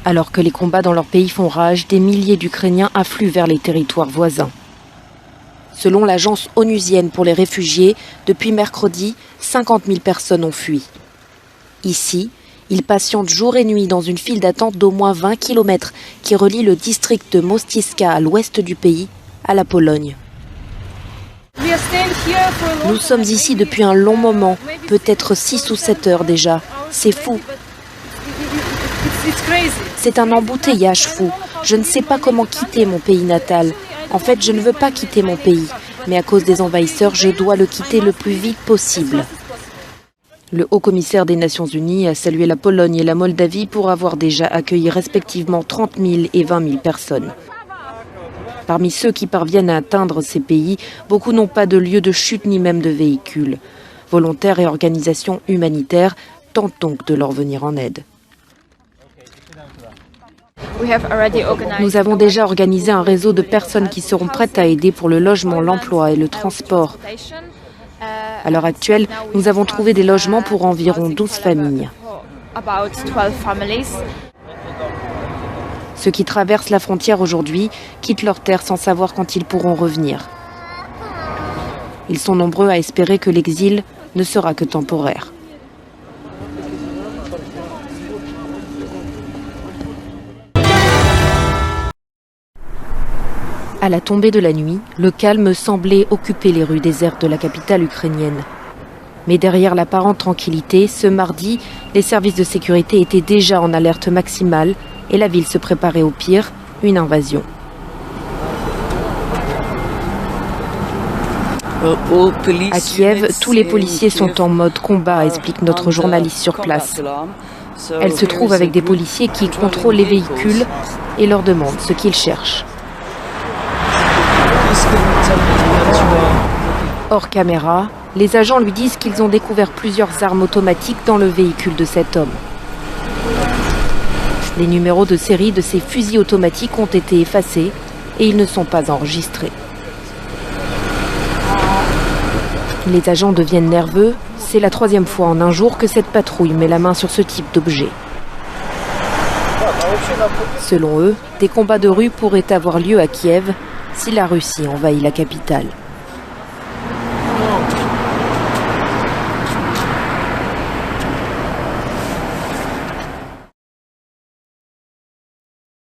Alors que les combats dans leur pays font rage, des milliers d'Ukrainiens affluent vers les territoires voisins. Selon l'agence onusienne pour les réfugiés, depuis mercredi, 50 000 personnes ont fui. Ici, ils patientent jour et nuit dans une file d'attente d'au moins 20 km qui relie le district de Mościska à l'ouest du pays à la Pologne. Nous sommes ici depuis un long moment, peut-être 6 ou 7 heures déjà. C'est fou. C'est un embouteillage fou. Je ne sais pas comment quitter mon pays natal. En fait, je ne veux pas quitter mon pays, mais à cause des envahisseurs, je dois le quitter le plus vite possible. Le haut-commissaire des Nations Unies a salué la Pologne et la Moldavie pour avoir déjà accueilli respectivement 30 000 et 20 000 personnes. Parmi ceux qui parviennent à atteindre ces pays, beaucoup n'ont pas de lieu de chute ni même de véhicules. Volontaires et organisations humanitaires tentent donc de leur venir en aide. Nous avons déjà organisé un réseau de personnes qui seront prêtes à aider pour le logement, l'emploi et le transport. À l'heure actuelle, nous avons trouvé des logements pour environ 12 familles. Ceux qui traversent la frontière aujourd'hui quittent leur terre sans savoir quand ils pourront revenir. Ils sont nombreux à espérer que l'exil ne sera que temporaire. À la tombée de la nuit, le calme semblait occuper les rues désertes de la capitale ukrainienne. Mais derrière l'apparente tranquillité, ce mardi, les services de sécurité étaient déjà en alerte maximale et la ville se préparait au pire, une invasion. À Kiev, tous les policiers sont en mode combat, explique notre journaliste sur place. Elle se trouve avec des policiers qui contrôlent les véhicules et leur demandent ce qu'ils cherchent. Hors caméra, les agents lui disent qu'ils ont découvert plusieurs armes automatiques dans le véhicule de cet homme. Les numéros de série de ces fusils automatiques ont été effacés et ils ne sont pas enregistrés. Les agents deviennent nerveux. C'est la 3e fois en un jour que cette patrouille met la main sur ce type d'objet. Selon eux, des combats de rue pourraient avoir lieu à Kiev si la Russie envahit la capitale.